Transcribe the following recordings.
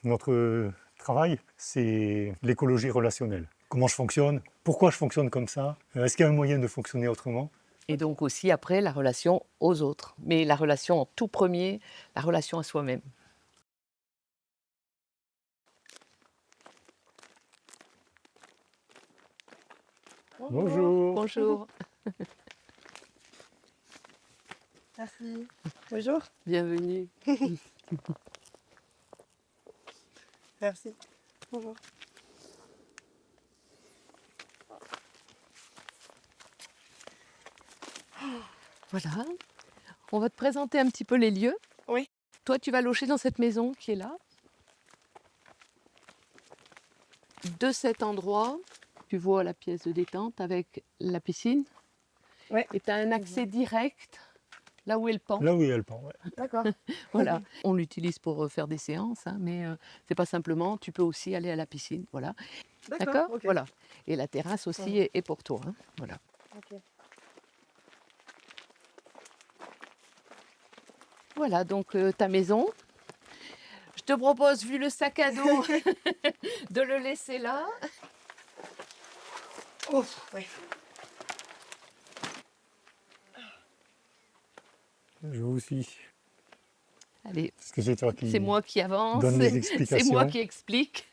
Notre travail, c'est l'écologie relationnelle. Comment je fonctionne, pourquoi je fonctionne comme ça, est-ce qu'il y a un moyen de fonctionner autrement? Et donc aussi après la relation aux autres. Mais la relation en tout premier, la relation à soi-même. Bonjour. Bonjour, Merci. Bonjour. bienvenue. Merci. Bonjour. Voilà, on va te présenter un petit peu les lieux. Oui. Toi, tu vas loger dans cette maison qui est là. De cet endroit, tu vois la pièce de détente avec la piscine. Ouais. Et tu as un accès direct là où est le pan. Là où il y a le pan, ouais. D'accord. Voilà, on l'utilise pour faire des séances, hein, mais c'est pas simplement, tu peux aussi aller à la piscine, voilà. D'accord. Ok. Voilà. Et la terrasse aussi est pour toi, hein, voilà. Ok. Voilà, donc ta maison. Je te propose, vu le sac à dos, de le laisser là. Ouf, oui. Je vous suis. Allez, Parce que c'est toi qui c'est moi qui avance, donne les c'est explications. moi qui explique.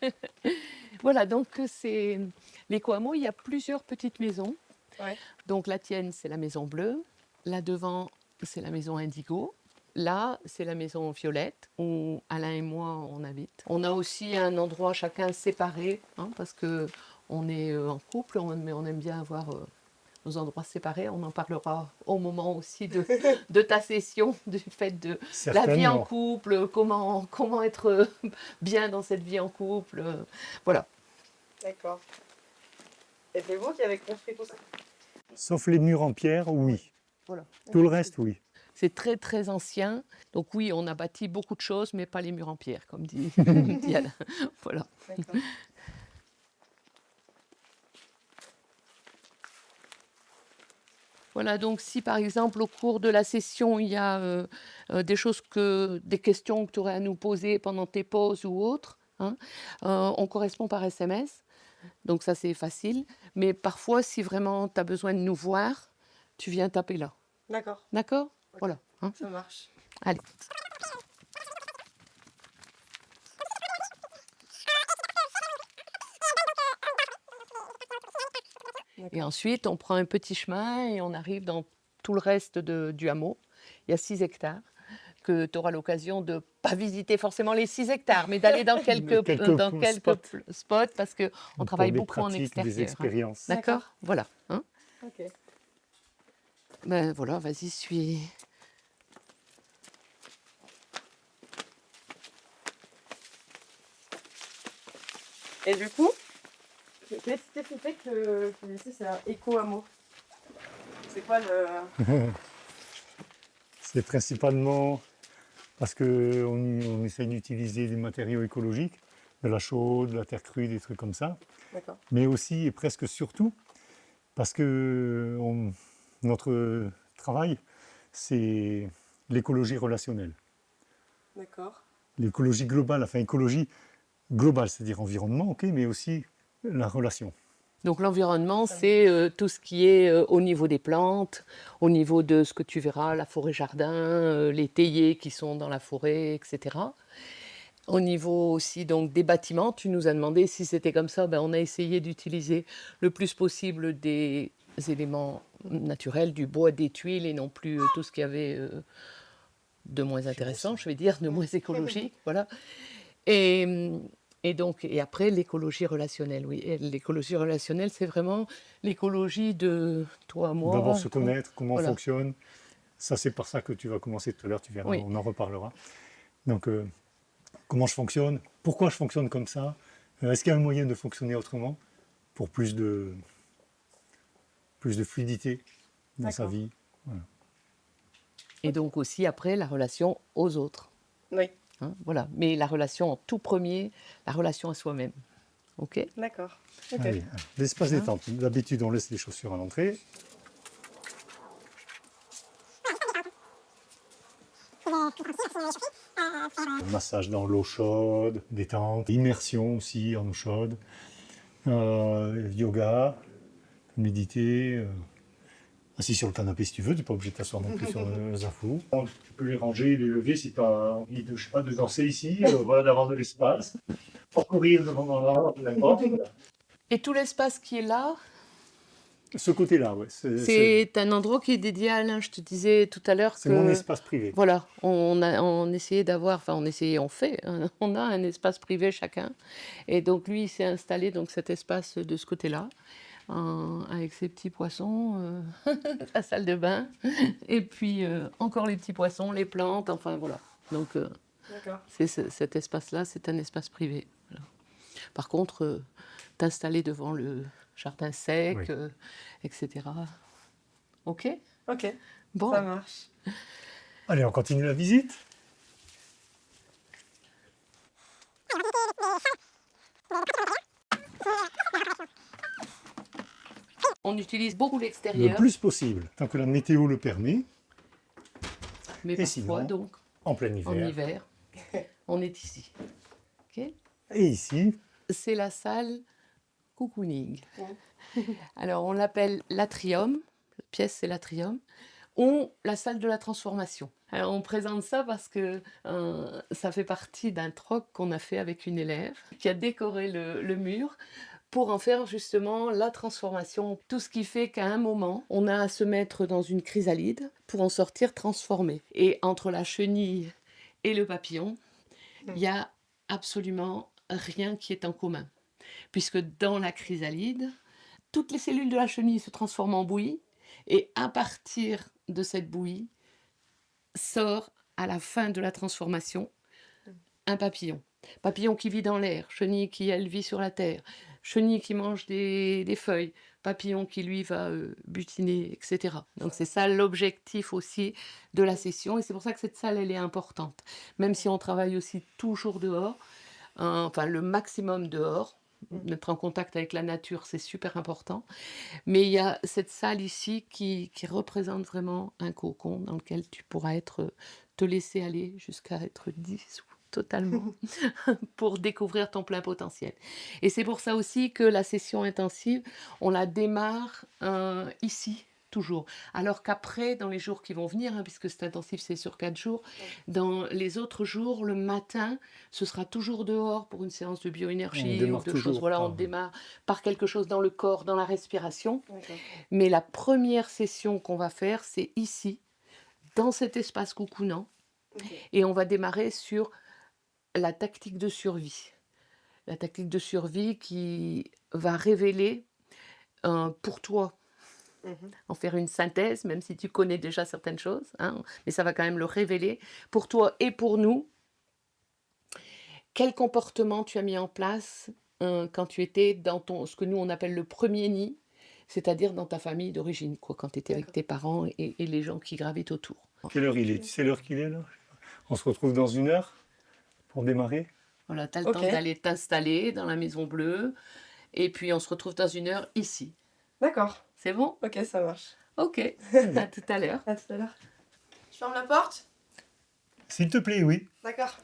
Voilà, donc c'est l'éco-hameau, il y a plusieurs petites maisons. Ouais. Donc la tienne, c'est la maison bleue. Là devant, c'est la maison indigo. Là, c'est la maison violette où Alain et moi, on habite. On a aussi un endroit chacun séparé, hein, parce que on est en couple, mais on aime bien avoir nos endroits séparés. On en parlera au moment aussi de ta session, du fait de la vie en Certainement. couple, comment être bien dans cette vie en couple. Voilà. D'accord. Et c'est vous qui avez construit tout ça? Sauf les murs en pierre, oui. Voilà. Tout le reste, oui. C'est très très ancien. Donc oui, on a bâti beaucoup de choses, mais pas les murs en pierre, comme dit Alain. Voilà. D'accord. Voilà, donc si par exemple au cours de la session, il y a des questions que tu aurais à nous poser pendant tes pauses ou autres, hein, on correspond par SMS. Donc ça c'est facile. Mais parfois, si vraiment tu as besoin de nous voir, tu viens taper là. D'accord. D'accord. Ok. Voilà. Hein. Ça marche. Allez. Et ensuite, on prend un petit chemin et on arrive dans tout le reste du hameau. Il y a 6 hectares que tu auras l'occasion de pas visiter forcément les 6 hectares, mais d'aller dans quelques spots parce qu'on travaille Pour des beaucoup en pratiques, des extérieur. Hein. expériences. D'accord. Voilà. Hein. Ok. Ben voilà, vas-y, suis. Et du coup, qu'est-ce qui fait que ici c'est un éco-hameau? C'est quoi le... C'est principalement parce qu'on essaye d'utiliser des matériaux écologiques, de la chaux, de la terre crue, des trucs comme ça. D'accord. Mais aussi et presque surtout parce que notre travail, c'est l'écologie relationnelle. D'accord. L'écologie globale, enfin écologie globale, c'est-à-dire environnement, ok, mais aussi la relation. Donc l'environnement, c'est tout ce qui est au niveau des plantes, au niveau de ce que tu verras, la forêt-jardin, les théiers qui sont dans la forêt, etc. Au niveau aussi donc des bâtiments, tu nous as demandé si c'était comme ça. Ben, on a essayé d'utiliser le plus possible des éléments naturels, du bois, des tuiles et non plus tout ce qu'il y avait de moins intéressant, je vais dire, de moins écologique. Voilà. Et, et après, l'écologie relationnelle, oui. Et l'écologie relationnelle, c'est vraiment l'écologie de toi, moi. D'abord se connaître, comment on Voilà. fonctionne. Ça, c'est par ça que tu vas commencer tout à l'heure, tu verras, Oui. on en reparlera. Donc, comment je fonctionne, pourquoi je fonctionne comme ça, est-ce qu'il y a un moyen de fonctionner autrement pour plus de fluidité dans sa vie. Voilà. Et donc aussi, après, la relation aux autres. Oui. Hein, voilà. Mais la relation en tout premier, la relation à soi-même. OK? D'accord. Ok. Allez, l'espace détente. D'habitude, on laisse les chaussures à l'entrée. Massage dans l'eau chaude, détente, immersion aussi en eau chaude, yoga, méditer, assis sur le canapé si tu veux, tu n'es pas obligé de t'asseoir non plus sur le zafou. Tu peux les ranger, les lever si tu as envie de, je sais pas, de danser ici, voilà, d'avoir de l'espace, pour courir devant l'art, n'importe. Et tout l'espace qui est là, Ce côté-là, ouais. c'est un endroit qui est dédié à Alain. Je te disais tout à l'heure C'est mon que espace privé. voilà, on essayait d'avoir, enfin on essayait, on fait, hein, on a un espace privé chacun. Et donc lui, il s'est installé donc cet espace de ce côté-là, avec ses petits poissons, la salle de bain, et puis encore les petits poissons, les plantes, enfin voilà. Donc D'accord. cet espace-là, c'est un espace privé. Voilà. Par contre, t'installer devant le jardin sec, Oui. etc. Ok? Ok, Bon. ça marche. Allez, on continue la visite. On utilise beaucoup Le l'extérieur, plus possible, tant que la météo le permet, mais et parfois sinon, donc en plein en hiver. hiver, on est ici. Ok? Et ici, C'est la salle cocooning. Ouais. Alors on l'appelle l'atrium, la pièce c'est l'atrium, ou la salle de la transformation. Alors on présente ça parce que ça fait partie d'un troc qu'on a fait avec une élève qui a décoré le mur pour en faire justement la transformation. Tout ce qui fait qu'à un moment, on a à se mettre dans une chrysalide pour en sortir transformé. Et entre la chenille et le papillon, il n'y a absolument rien qui est en commun. Puisque dans la chrysalide, toutes les cellules de la chenille se transforment en bouillie, et à partir de cette bouillie, sort à la fin de la transformation un papillon. Papillon qui vit dans l'air, chenille qui, elle, vit sur la terre, chenille qui mange des feuilles, papillon qui, lui, va butiner, etc. Donc c'est ça l'objectif aussi de la session, et c'est pour ça que cette salle, elle est importante. Même si on travaille aussi toujours dehors, enfin le maximum dehors, d'être en contact avec la nature, c'est super important. Mais il y a cette salle ici qui représente vraiment un cocon dans lequel tu pourras te laisser aller jusqu'à être dissous totalement pour découvrir ton plein potentiel. Et c'est pour ça aussi que la session intensive, on la démarre ici, toujours. Alors qu'après, dans les jours qui vont venir, puisque cet intensif c'est sur 4 jours, dans les autres jours, le matin, ce sera toujours dehors pour une séance de on bioénergie ou démarre de toujours choses. Voilà, on par- démarre par quelque chose dans le corps, dans la respiration. D'accord. Mais la première session qu'on va faire, c'est ici, dans cet espace cocoonant. Ok. Et on va démarrer sur la tactique de survie. La tactique de survie qui va révéler pour toi, Mhm. en faire une synthèse, même si tu connais déjà certaines choses, mais ça va quand même le révéler pour toi et pour nous. Quel comportement tu as mis en place quand tu étais dans ce que nous on appelle le premier nid, c'est-à-dire dans ta famille d'origine, quoi, quand tu étais avec D'accord. tes parents et les gens qui gravitent autour. Quelle heure il est? Tu sais l'heure qu'il est là? On se retrouve dans 1 heure pour démarrer. Voilà, tu as le Ok. temps d'aller t'installer dans la Maison Bleue, et puis on se retrouve dans 1 heure ici. D'accord. C'est bon? Ok, ça marche. Ok, à tout à l'heure. À tout à l'heure. Je ferme la porte? S'il te plaît, oui. D'accord.